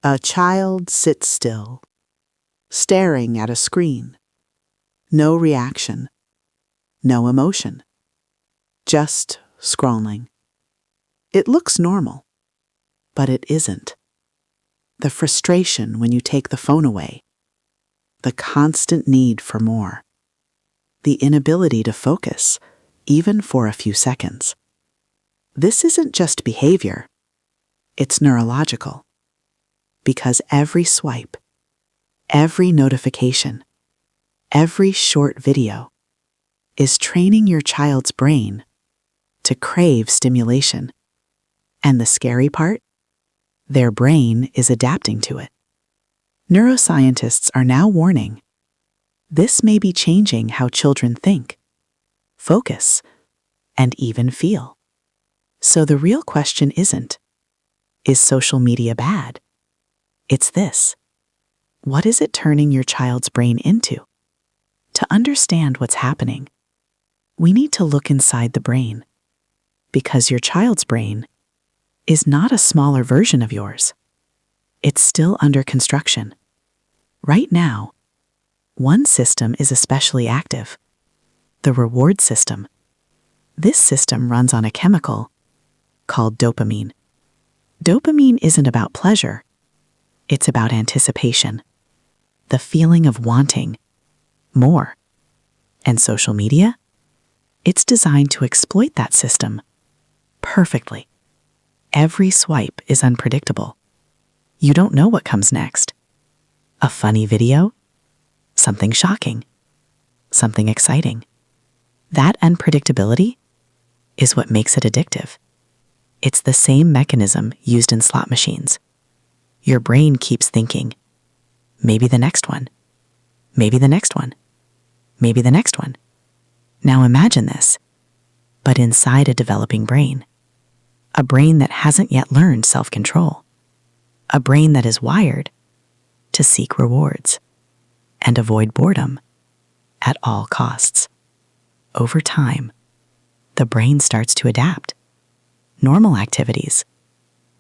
A child sits still, staring at a screen. No reaction, no emotion, just scrolling. It looks normal, but it isn't. The frustration when you take the phone away, the constant need for more, the inability to focus, even for a few seconds. This isn't just behavior, it's neurological. Because every swipe, every notification, every short video is training your child's brain to crave stimulation. And the scary part? Their brain is adapting to it. Neuroscientists are now warning this may be changing how children think, focus, and even feel. So the real question isn't, is social media bad? It's this: what is it turning your child's brain into? To understand what's happening, we need to look inside the brain, because your child's brain is not a smaller version of yours. It's still under construction. Right now, one system is especially active: the reward system. This system runs on a chemical called dopamine. Dopamine isn't about pleasure. It's about anticipation, the feeling of wanting more. And social media? It's designed to exploit that system perfectly. Every swipe is unpredictable. You don't know what comes next. A funny video? Something shocking? Something exciting? That unpredictability is what makes it addictive. It's the same mechanism used in slot machines. Your brain keeps thinking, maybe the next one, maybe the next one, maybe the next one. Now imagine this, but inside a developing brain. A brain that hasn't yet learned self-control. A brain that is wired to seek rewards and avoid boredom at all costs. Over time, the brain starts to adapt. Normal activities,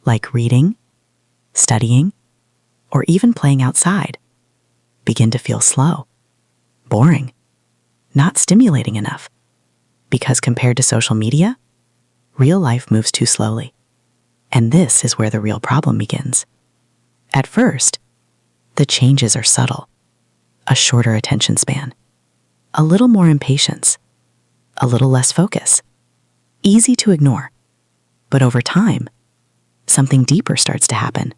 like reading, studying, or even playing outside, begin to feel slow, boring, not stimulating enough. Because compared to social media, real life moves too slowly. And this is where the real problem begins. At first, the changes are subtle. A shorter attention span, a little more impatience, a little less focus, easy to ignore. But over time, something deeper starts to happen.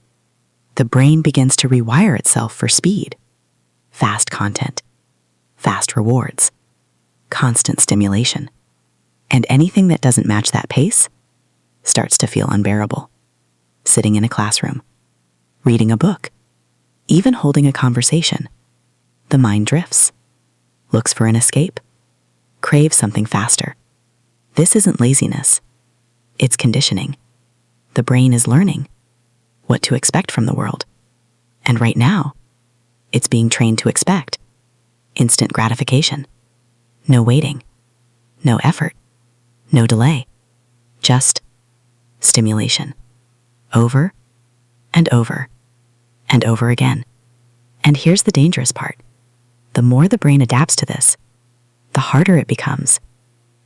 The brain begins to rewire itself for speed, fast content, fast rewards, constant stimulation. And anything that doesn't match that pace starts to feel unbearable. Sitting in a classroom, reading a book, even holding a conversation, the mind drifts, looks for an escape, craves something faster. This isn't laziness. It's conditioning. The brain is learning what to expect from the world. And right now, it's being trained to expect instant gratification. No waiting, no effort, no delay, just stimulation. Over and over and over again. And here's the dangerous part. The more the brain adapts to this, the harder it becomes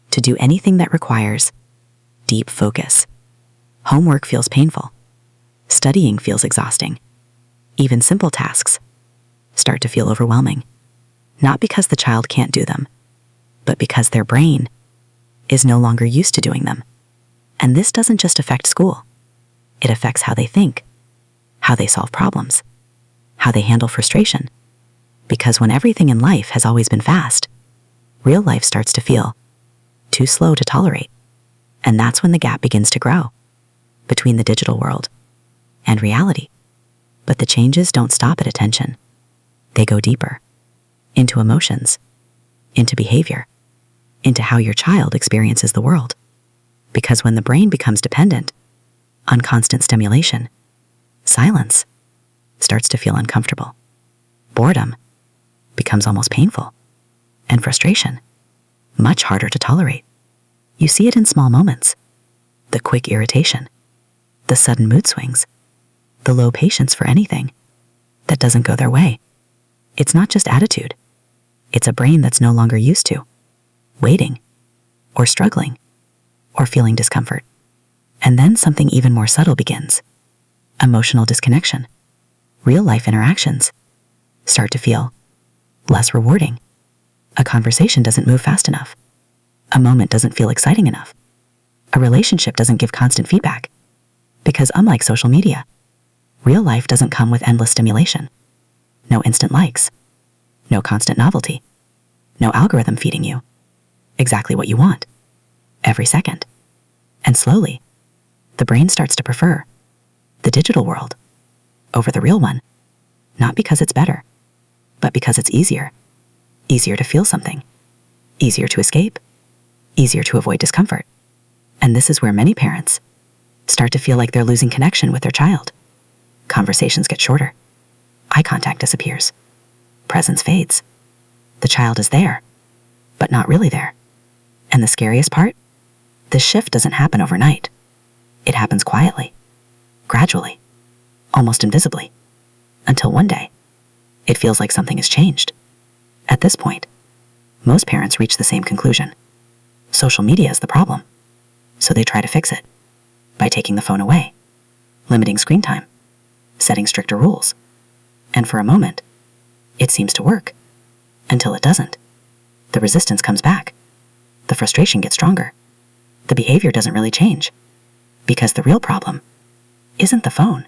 to do anything that requires deep focus. Homework feels painful. Studying feels exhausting. Even simple tasks start to feel overwhelming. Not because the child can't do them, but because their brain is no longer used to doing them. And this doesn't just affect school. It affects how they think, how they solve problems, how they handle frustration. Because when everything in life has always been fast, real life starts to feel too slow to tolerate. And that's when the gap begins to grow between the digital world and reality. But the changes don't stop at attention. They go deeper, into emotions, into behavior, into how your child experiences the world. Because when the brain becomes dependent on constant stimulation, silence starts to feel uncomfortable. Boredom becomes almost painful, and frustration much harder to tolerate. You see it in small moments: the quick irritation, the sudden mood swings, the low patience for anything that doesn't go their way. It's not just attitude. It's a brain that's no longer used to waiting or struggling or feeling discomfort. And then something even more subtle begins. Emotional disconnection. Real life interactions start to feel less rewarding. A conversation doesn't move fast enough. A moment doesn't feel exciting enough. A relationship doesn't give constant feedback. Because unlike social media, real life doesn't come with endless stimulation. No instant likes. No constant novelty. No algorithm feeding you exactly what you want every second. And slowly, the brain starts to prefer the digital world over the real one, not because it's better, but because it's easier. Easier to feel something, easier to escape, easier to avoid discomfort. And this is where many parents start to feel like they're losing connection with their child. Conversations get shorter. Eye contact disappears. Presence fades. The child is there, but not really there. And the scariest part? This shift doesn't happen overnight. It happens quietly, gradually, almost invisibly, until one day, it feels like something has changed. At this point, most parents reach the same conclusion. Social media is the problem, so they try to fix it by taking the phone away, limiting screen time, setting stricter rules. And for a moment, it seems to work, until it doesn't. The resistance comes back. The frustration gets stronger. The behavior doesn't really change, because the real problem isn't the phone.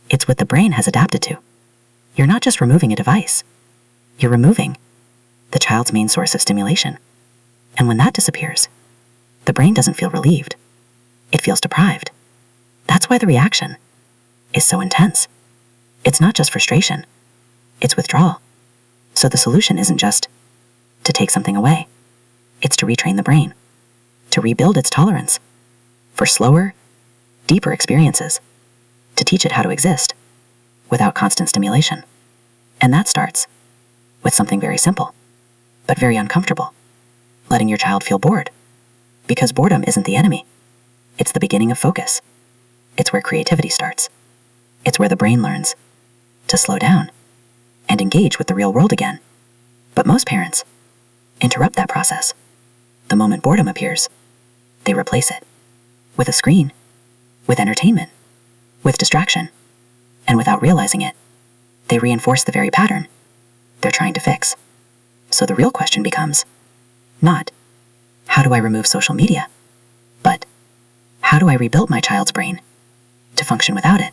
It's what the brain has adapted to. You're not just removing a device. You're removing the child's main source of stimulation. And when that disappears, the brain doesn't feel relieved. It feels deprived. That's why the reaction is so intense. It's not just frustration. It's withdrawal. So the solution isn't just to take something away. It's to retrain the brain, to rebuild its tolerance for slower, deeper experiences, to teach it how to exist without constant stimulation. And that starts with something very simple, but very uncomfortable. Letting your child feel bored. Because boredom isn't the enemy. It's the beginning of focus. It's where creativity starts. It's where the brain learns to slow down and engage with the real world again. But most parents interrupt that process. The moment boredom appears, they replace it with a screen, with entertainment, with distraction. And without realizing it, they reinforce the very pattern they're trying to fix. So the real question becomes not, how do I remove social media? But, how do I rebuild my child's brain to function without it?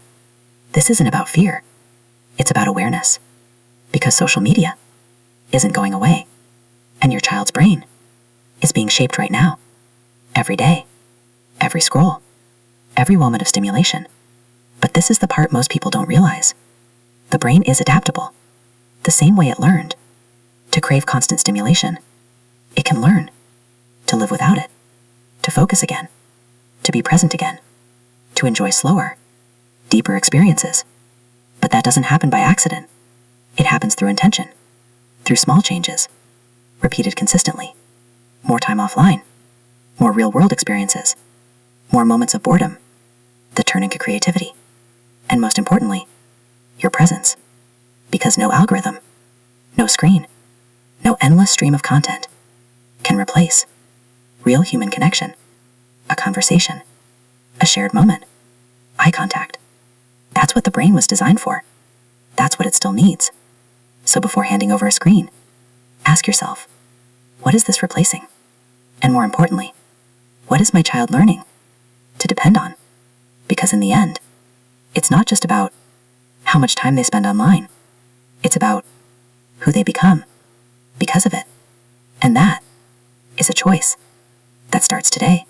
This isn't about fear. It's about awareness. Because social media isn't going away. And your child's brain is being shaped right now. Every day. Every scroll. Every moment of stimulation. But this is the part most people don't realize. The brain is adaptable. The same way it learned to crave constant stimulation, it can learn to live without it, to focus again, to be present again, to enjoy slower, deeper experiences. But that doesn't happen by accident. It happens through intention, through small changes, repeated consistently. More time offline, more real-world experiences, more moments of boredom that turn into creativity. And most importantly, your presence. Because no algorithm, no screen, no endless stream of content can replace real human connection, a conversation, a shared moment, eye contact. That's what the brain was designed for. That's what it still needs. So before handing over a screen, ask yourself, what is this replacing? And more importantly, what is my child learning to depend on? Because in the end, it's not just about how much time they spend online. It's about who they become because of it. And that is a choice that starts today.